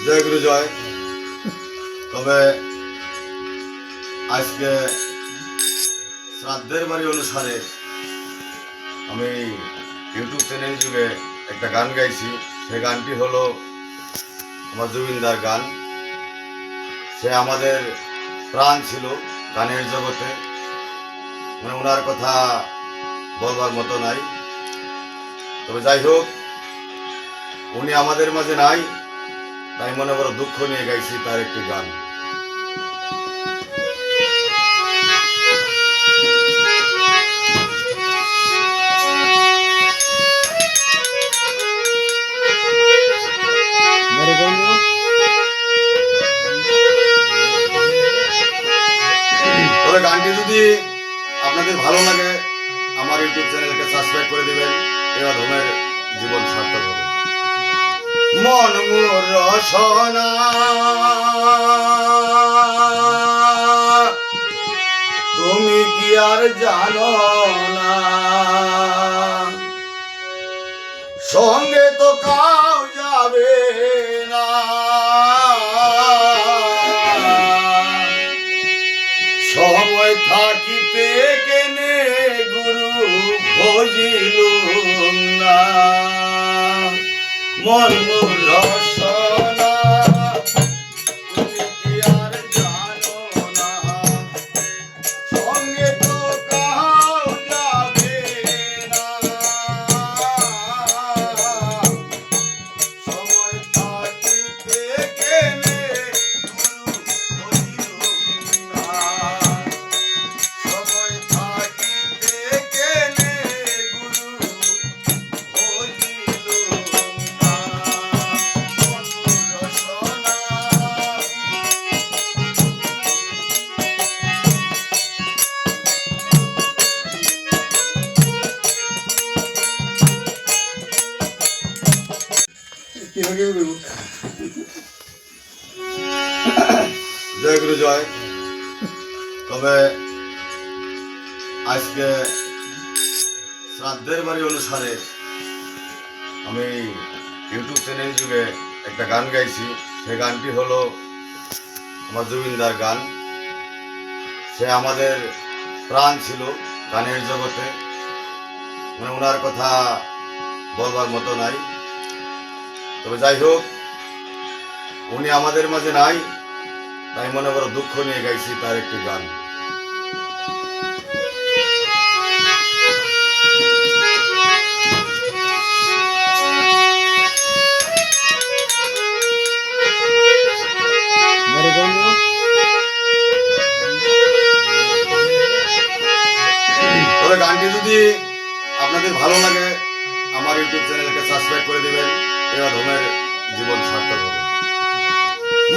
জয় গুরু জয়। তবে আজকে শ্রাদ্ধের বাড়ি অনুসারে আমি ইউটিউব চ্যানেল যুগে একটা গান গাইছি। সেই গানটি হলো আমার জুবিনদার গান। সে আমাদের প্রাণ ছিল গানের জগতে, মানে ওনার কথা বলবার মতো নাই। তবে যাই হোক, উনি আমাদের মাঝে নাই, তাই মনে বড় দুঃখ নিয়ে গাইছি তার একটি গান। তবে গানটি যদি আপনাদের ভালো লাগে, আমার ইউটিউব চ্যানেলকে সাবস্ক্রাইব করে দিবেন। এ অধমের জীবন সার্থক হবে। মন মোর রসনা তুমি কি আর জানো না, সঙ্গে তো কাউ যাবে না, সময় থাকিতে কেনে গুরু খোঁজিলুম না। মন মোর রসনা তুমি কি আর জানো না, সঙ্গে তো কাউ যাবে না, সময় থাকিতে কেনে গুরু খোঁজিলুম না, সময় থাকিতে কেনে গুরু জয় গুরু জয়। তবে আজকে শ্রাদ্ধের বাড়ি অনুসারে আমি ইউটিউব চ্যানেল যুগে একটা গান গাইছি। সেই গানটি হলো আমার জুবিনদার গান। সে আমাদের প্রাণ ছিল গানের জগতে, মানে ওনার কথা বলবার মতো নাই। তবে যাই হোক, উনি আমাদের মাঝে নাই, তাই মনে বড় দুঃখ নিয়ে গাইছি তার একটি গান। তবে গানটি যদি আপনাদের ভালো লাগে, আমার ইউটিউব চ্যানেলকে সাবস্ক্রাইব করে দিবেন। এ অধমের জীবন সার্থক হবে।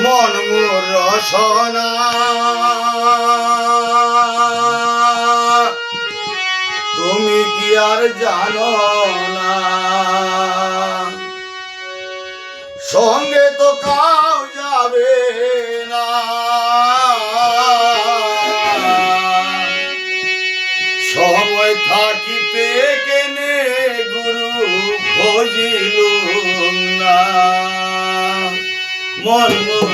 মন মোর রসনা তুমি কি আর জানো না, সঙ্গে তো কাউ যাবে না, সময় থাকিতে কেনে গুরু খোঁজিলুম না। মন মোর